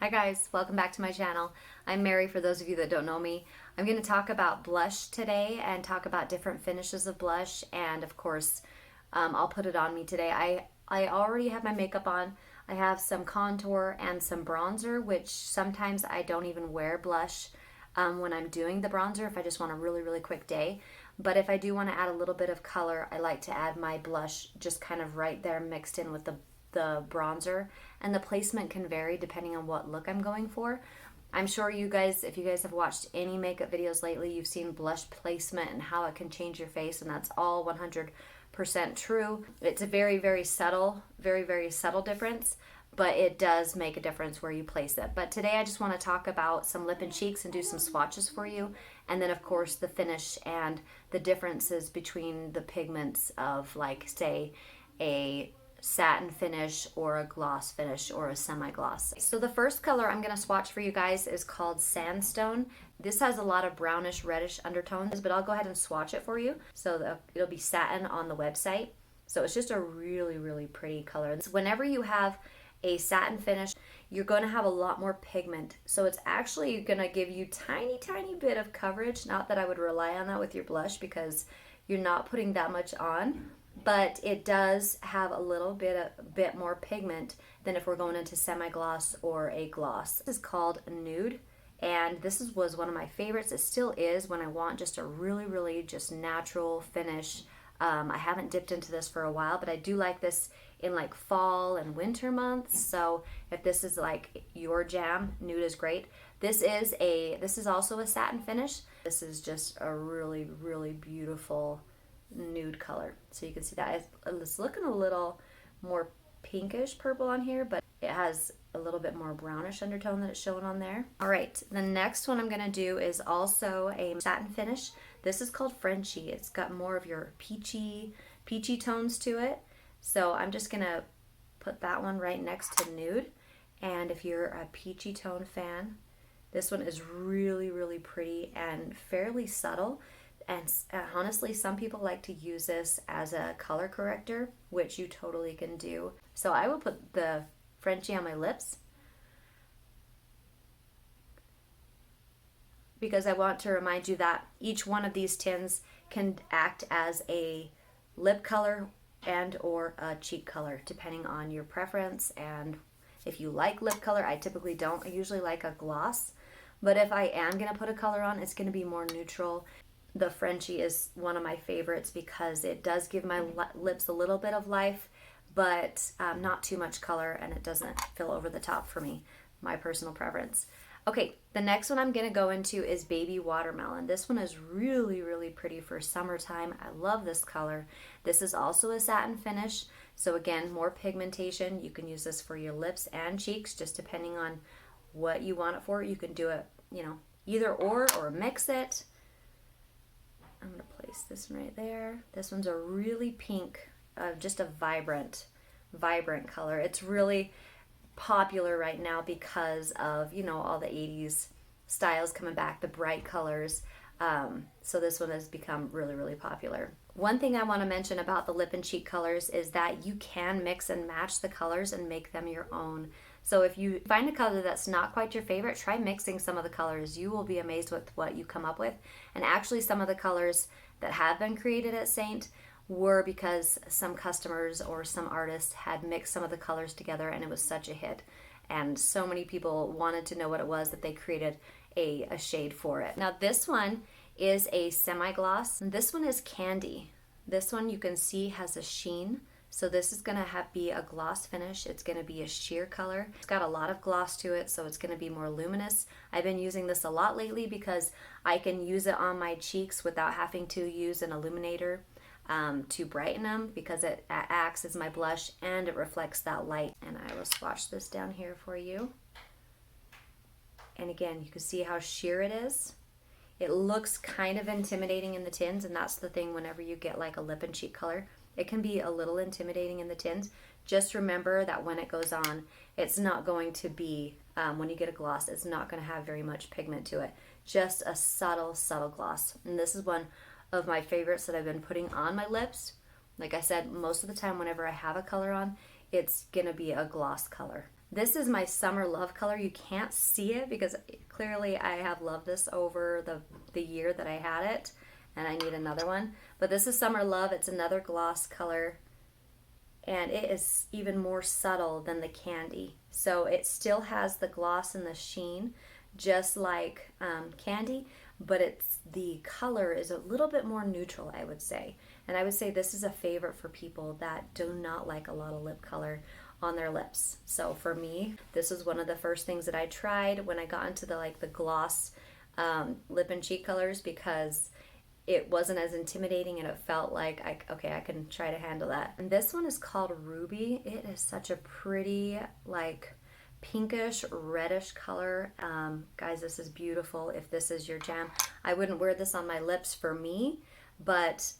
Hi guys, welcome back to my channel. I'm Mary for those of you that don't know me. I'm going to talk about blush today and talk about different finishes of blush, and of course I'll put it on me today. I already have my makeup on. I have some contour and some bronzer, which sometimes I don't even wear blush when I'm doing the bronzer if I just want a really quick day. But if I do want to add a little bit of color, I like to add my blush just kind of right there mixed in with the bronzer, and the placement can vary depending on what look I'm going for. I'm sure you guys, if you guys have watched any makeup videos lately, you've seen blush placement and how it can change your face, and that's all 100% true. It's a very subtle, very subtle difference, but it does make a difference where you place it. But today I just want to talk about some lip and cheeks and do some swatches for you, and then of course the finish and the differences between the pigments of, like, say a satin finish or a gloss finish or a semi-gloss. So the first color I'm going to swatch for you guys is called Sandstone. This has a lot of brownish reddish undertones, but I'll go ahead and swatch it for you. So it'll be satin on the website. So it's just a really pretty color. Whenever you have a satin finish, you're going to have a lot more pigment. So it's actually going to give you tiny bit of coverage. Not that I would rely on that with your blush because you're not putting that much on. But it does have a little bit more pigment than if we're going into semi-gloss or a gloss. This is called Nude, and this was one of my favorites. It still is when I want just a really just natural finish. I haven't dipped into this for a while, but I do like this in like fall and winter months. So if this is like your jam, Nude is great. This is also a satin finish. This is just a really beautiful nude color. So you can see that it's looking a little more pinkish purple on here, but it has a little bit more brownish undertone that it's showing on there. All right, the next one I'm going to do is also a satin finish. This is called Frenchie. It's got more of your peachy tones to it. So I'm just going to put that one right next to Nude. And if you're a peachy tone fan, this one is really pretty and fairly subtle. And honestly, some people like to use this as a color corrector, which you totally can do. So I will put the Frenchie on my lips because I want to remind you that each one of these tints can act as a lip color and or a cheek color, depending on your preference. And if you like lip color, I typically don't. I usually like a gloss. But if I am going to put a color on, it's going to be more neutral. The Frenchie is one of my favorites because it does give my lips a little bit of life, but not too much color, and it doesn't fill over the top for me, my personal preference. Okay, the next one I'm going to go into is Baby Watermelon. This one is really pretty for summertime. I love this color. This is also a satin finish, so again, more pigmentation. You can use this for your lips and cheeks, just depending on what you want it for. You can do it, either or mix it. I'm going to place this one right there. This one's a really pink, just a vibrant color. It's really popular right now because of, all the 80s styles coming back, the bright colors. So this one has become really popular. One thing I want to mention about the lip and cheek colors is that you can mix and match the colors and make them your own. So if you find a color that's not quite your favorite, try mixing some of the colors. You will be amazed with what you come up with. And actually some of the colors that have been created at Saint were because some customers or some artists had mixed some of the colors together, and it was such a hit. And so many people wanted to know what it was that they created a shade for it. Now this one is a semi-gloss. This one is Candy. This one you can see has a sheen. So this is going to be a gloss finish. It's going to be a sheer color. It's got a lot of gloss to it, so it's going to be more luminous. I've been using this a lot lately because I can use it on my cheeks without having to use an illuminator to brighten them, because it acts as my blush and it reflects that light. And I will swatch this down here for you. And again, you can see how sheer it is. It looks kind of intimidating in the tins, and that's the thing whenever you get like a lip and cheek color. It can be a little intimidating in the tins. Just remember that when it goes on, it's not going to be, when you get a gloss, it's not going to have very much pigment to it. Just a subtle gloss. And this is one of my favorites that I've been putting on my lips. Like I said, most of the time whenever I have a color on, it's going to be a gloss color. This is my Summer Love color. You can't see it because clearly I have loved this over the year that I had it, and I need another one. But this is Summer Love. It's another gloss color, and it is even more subtle than the candy. So it still has the gloss and the sheen, just like candy, but the color is a little bit more neutral, I would say. And I would say this is a favorite for people that do not like a lot of lip color on their lips. So for me, this was one of the first things that I tried when I got into the gloss lip and cheek colors, because it wasn't as intimidating and it felt like, okay, I can try to handle that. And this one is called Ruby. It is such a pretty, like, pinkish, reddish color. Guys, this is beautiful if this is your jam. I wouldn't wear this on my lips for me, but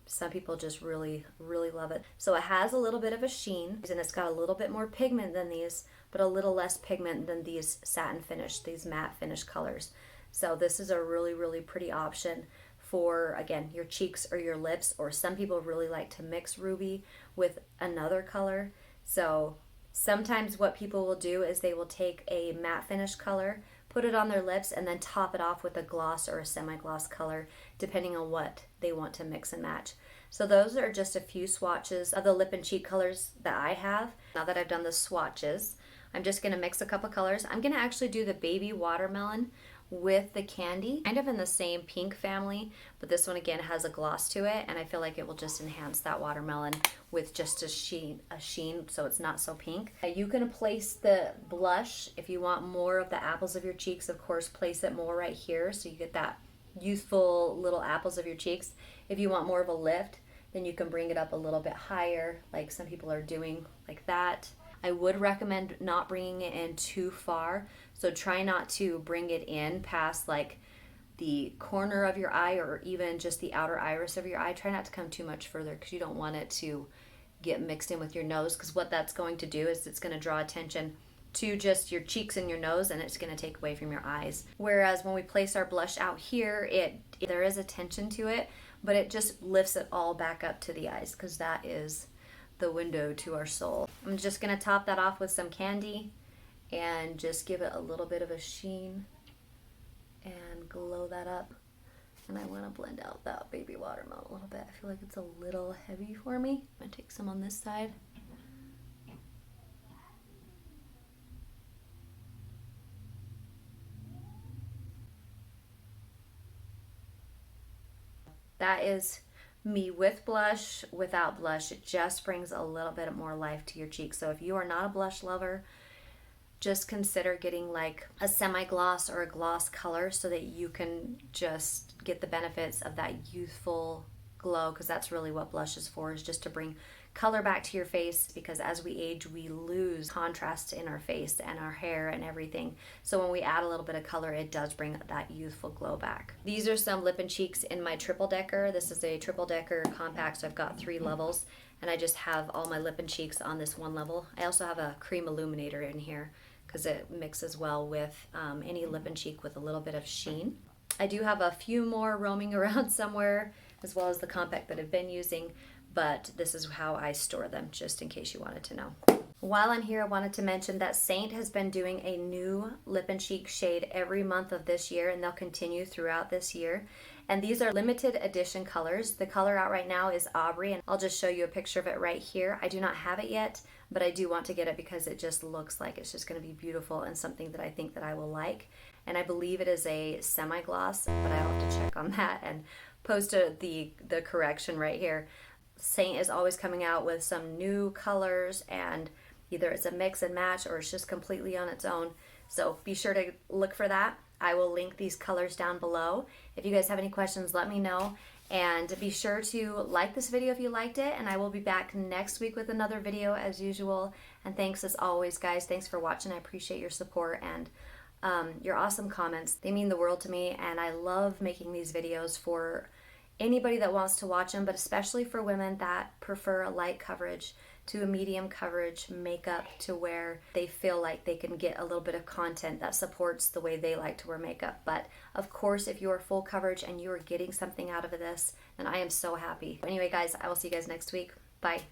some people just really, really love it. So it has a little bit of a sheen, and it's got a little bit more pigment than these, but a little less pigment than these satin finish, these matte finish colors. So this is a really, really pretty option for, again, your cheeks or your lips, or some people really like to mix Ruby with another color. So sometimes what people will do is they will take a matte finish color, put it on their lips, and then top it off with a gloss or a semi-gloss color, depending on what they want to mix and match. So those are just a few swatches of the lip and cheek colors that I have. Now that I've done the swatches, I'm just going to mix a couple colors. I'm going to actually do the baby watermelon with the candy, kind of in the same pink family, but this one again has a gloss to it, and I feel like it will just enhance that watermelon with just a sheen, so it's not so pink. You can place the blush if you want more of the apples of your cheeks. Of course, place it more right here so you get that youthful little apples of your cheeks. If you want more of a lift, then you can bring it up a little bit higher, like some people are doing like that. I would recommend not bringing it in too far, so try not to bring it in past like the corner of your eye or even just the outer iris of your eye. Try not to come too much further because you don't want it to get mixed in with your nose, because what that's going to do is it's going to draw attention to just your cheeks and your nose, and it's going to take away from your eyes. Whereas when we place our blush out here, there is attention to it, but it just lifts it all back up to the eyes, because that is the window to our soul. I'm just going to top that off with some candy and just give it a little bit of a sheen and glow that up. And I want to blend out that baby watermelon a little bit. I feel like it's a little heavy for me. I'm going to take some on this side. That is me with blush, without blush. It just brings a little bit more life to your cheeks. So if you are not a blush lover, just consider getting like a semi-gloss or a gloss color so that you can just get the benefits of that youthful glow, because that's really what blush is for, is just to bring color back to your face, because as we age we lose contrast in our face and our hair and everything. So when we add a little bit of color, it does bring that youthful glow back. These are some lip and cheeks in my triple decker. This is a triple decker compact, so I've got 3 levels, and I just have all my lip and cheeks on this one level. I also have a cream illuminator in here because it mixes well with any lip and cheek with a little bit of sheen. I do have a few more roaming around somewhere, as well as the compact that I've been using, but this is how I store them, just in case you wanted to know. While I'm here, I wanted to mention that Saint has been doing a new lip and cheek shade every month of this year, and they'll continue throughout this year. And these are limited edition colors. The color out right now is Aubrey, and I'll just show you a picture of it right here. I do not have it yet, but I do want to get it because it just looks like it's just going to be beautiful and something that I think that I will like. And I believe it is a semi-gloss, but I'll have to check on that and post the correction right here. Saint is always coming out with some new colors, and either it's a mix and match or it's just completely on its own. So be sure to look for that. I will link these colors down below. If you guys have any questions, let me know. And be sure to like this video if you liked it, and I will be back next week with another video as usual. And thanks as always, guys. Thanks for watching. I appreciate your support and your awesome comments. They mean the world to me, and I love making these videos for anybody that wants to watch them, but especially for women that prefer a light coverage to a medium coverage makeup, to where they feel like they can get a little bit of content that supports the way they like to wear makeup. But of course, if you are full coverage and you are getting something out of this, then I am so happy. Anyway, guys, I will see you guys next week. Bye.